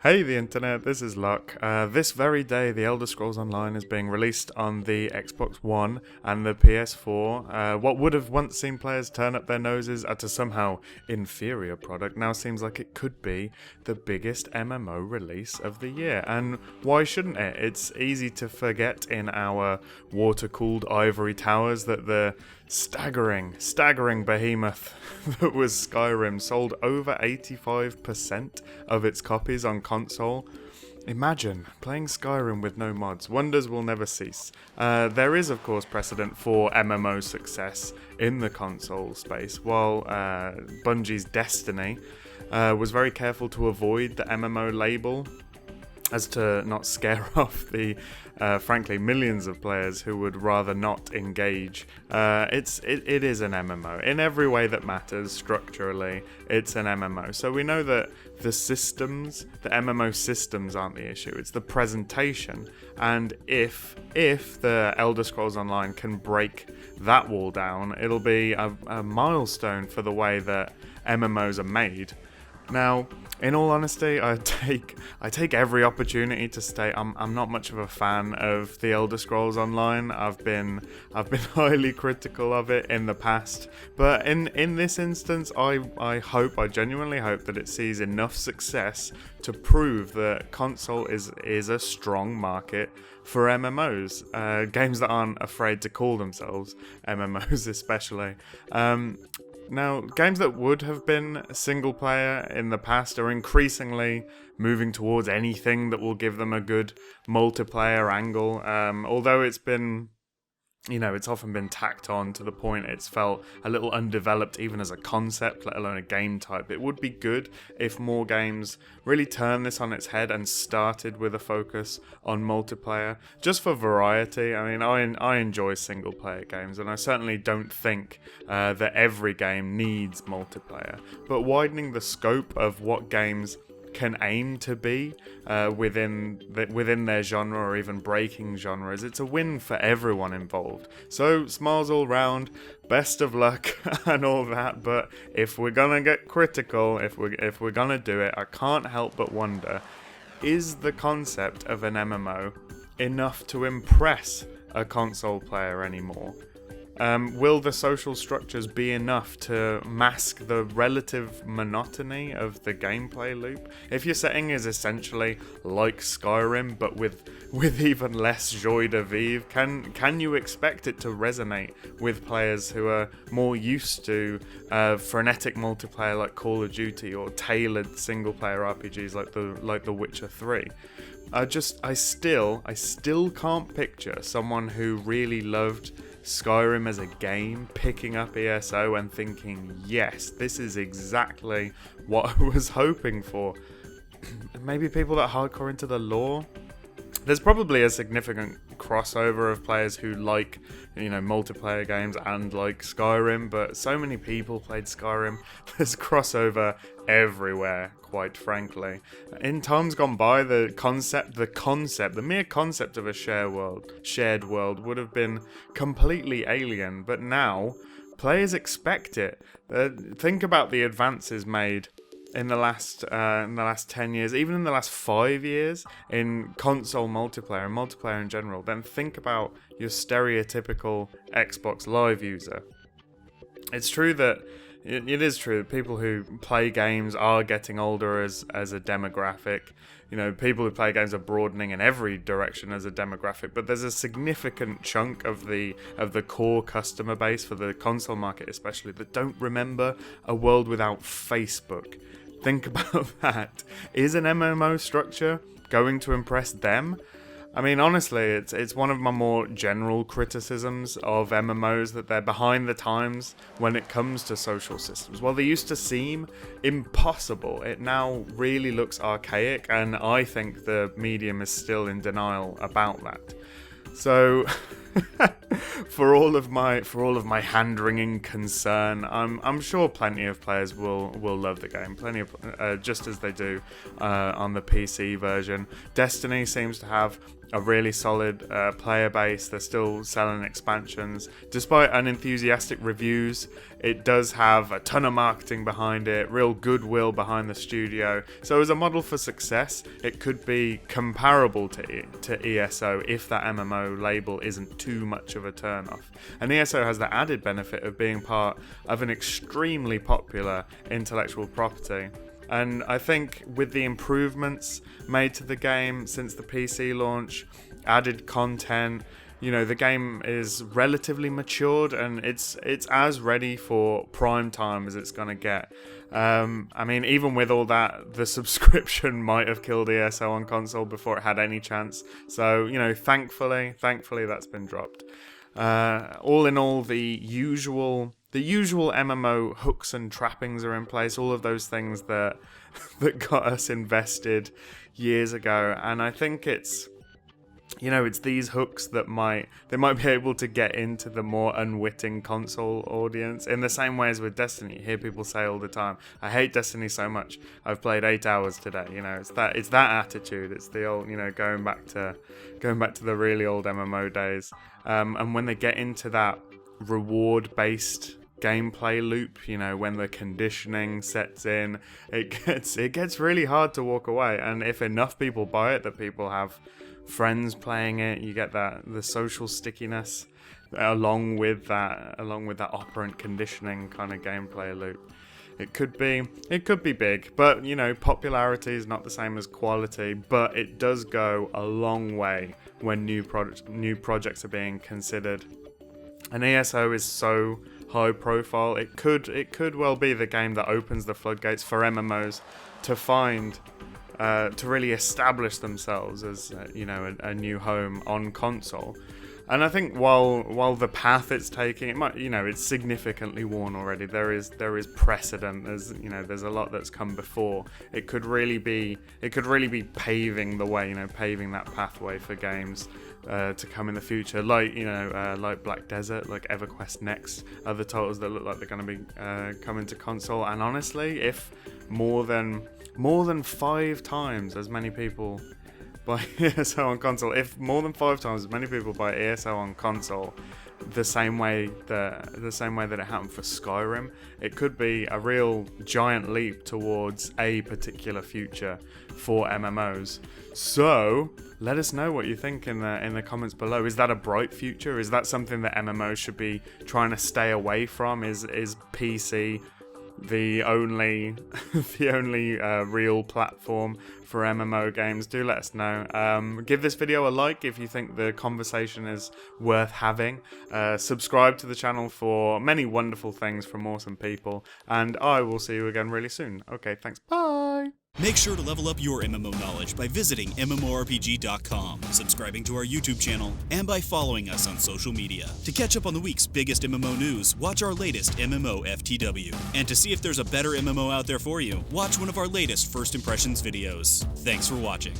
Hey the internet, this is Luck. This very day, The Elder Scrolls Online is being released on the Xbox One and the PS4. What would have once seen players turn up their noses at a somehow inferior product now seems like it could be the biggest MMO release of the year. And why shouldn't it? It's easy to forget in our water-cooled ivory towers that the staggering behemoth that was Skyrim sold over 85% of its copies on console. Imagine playing Skyrim with no mods. Wonders will never cease. There is, of course, precedent for MMO success in the console space, while Bungie's Destiny was very careful to avoid the MMO label as to not scare off the, frankly, millions of players who would rather not engage. It is an MMO. In every way that matters, structurally, it's an MMO. So we know that the systems, the MMO systems aren't the issue, it's the presentation. And if the Elder Scrolls Online can break that wall down, it'll be a milestone for the way that MMOs are made. Now, in all honesty, I take every opportunity to state I'm not much of a fan of the Elder Scrolls Online. I've been highly critical of it in the past, but in this instance, I genuinely hope that it sees enough success to prove that console is a strong market for MMOs, games that aren't afraid to call themselves MMOs, especially. Now, games that would have been single player in the past are increasingly moving towards anything that will give them a good multiplayer angle. Although it's been, it's often been tacked on to the point it's felt a little undeveloped even as a concept, let alone a game type. It would be good if more games really turned this on its head and started with a focus on multiplayer, just for variety. I mean, I enjoy single player games, and I certainly don't think that every game needs multiplayer, but widening the scope of what games can aim to be within their genre, or even breaking genres, it's a win for everyone involved. So smiles all round, best of luck and all that. But if we're gonna get critical, if we're gonna do it, I can't help but wonder, is the concept of an MMO enough to impress a console player anymore? Will the social structures be enough to mask the relative monotony of the gameplay loop? If your setting is essentially like Skyrim, but with even less joie de vivre, can you expect it to resonate with players who are more used to frenetic multiplayer like Call of Duty, or tailored single-player RPGs like The Witcher 3? I still can't picture someone who really loved Skyrim as a game picking up ESO and thinking, yes, this is exactly what I was hoping for. Maybe people that are hardcore into the lore. There's probably a significant crossover of players who like, multiplayer games and like Skyrim, but so many people played Skyrim. There's crossover everywhere, quite frankly. In times gone by, the mere concept of a shared world would have been completely alien, but now players expect it. Think about the advances made in the last 10 years, even in the last 5 years, in console multiplayer and multiplayer in general. Then think about your stereotypical Xbox Live user. It's true that it is true that people who play games are getting older as a demographic. People who play games are broadening in every direction as a demographic, but there's a significant chunk of the core customer base for the console market especially that don't remember a world without Facebook. Think about that. Is an MMO structure going to impress them? I mean, honestly, it's one of my more general criticisms of MMOs, that they're behind the times when it comes to social systems. While they used to seem impossible, it now really looks archaic, and I think the medium is still in denial about that. So, for all of my hand-wringing concern, I'm sure plenty of players will love the game. Plenty of just as they do on the PC version. Destiny seems to have a really solid player base. They're still selling expansions. Despite unenthusiastic reviews, it does have a ton of marketing behind it, real goodwill behind the studio. So as a model for success, it could be comparable to ESO if that MMO label isn't too much of a turnoff. And ESO has the added benefit of being part of an extremely popular intellectual property. And I think with the improvements made to the game since the PC launch, added content, the game is relatively matured and it's as ready for prime time as it's going to get. I mean, even with all that, the subscription might have killed ESO on console before it had any chance. So, thankfully that's been dropped. All in all, the usual MMO hooks and trappings are in place, all of those things that got us invested years ago. And I think it's these hooks that might be able to get into the more unwitting console audience, in the same way as with Destiny. You hear people say all the time, I hate Destiny so much, I've played 8 hours today. It's that attitude. It's the old, going back to the really old MMO days. And when they get into that reward-based gameplay loop, when the conditioning sets in, it gets really hard to walk away. And if enough people buy it, that people have friends playing it, you get the social stickiness along with that operant conditioning kind of gameplay loop. It could be big, but popularity is not the same as quality, but it does go a long way when new projects are being considered. And ESO is so high profile, it could well be the game that opens the floodgates for MMOs to really establish themselves as a new home on console. And I think while the path it's taking, it might, it's significantly worn already. There is precedent. There's a lot that's come before. It could really be paving the way, paving that pathway for games to come in the future, like Black Desert, like EverQuest Next, other titles that look like they're going to be coming to console. And honestly, if more than 5 times as many people buy ESO on console, if more than 5 times as many people buy ESO on console, the same way that it happened for Skyrim, it could be a real giant leap towards a particular future for MMOs. So let us know what you think in the comments below. Is that a bright future? Is that something that MMOs should be trying to stay away from? Is PC the only real platform for MMO games? Do let us know. Give this video a like if you think the conversation is worth having. Subscribe to the channel for many wonderful things from awesome people, and I will see you again really soon. Okay, thanks. Bye. Make sure to level up your MMO knowledge by visiting MMORPG.com, subscribing to our YouTube channel, and by following us on social media. To catch up on the week's biggest MMO news, watch our latest MMO FTW. And to see if there's a better MMO out there for you, watch one of our latest First Impressions videos. Thanks for watching.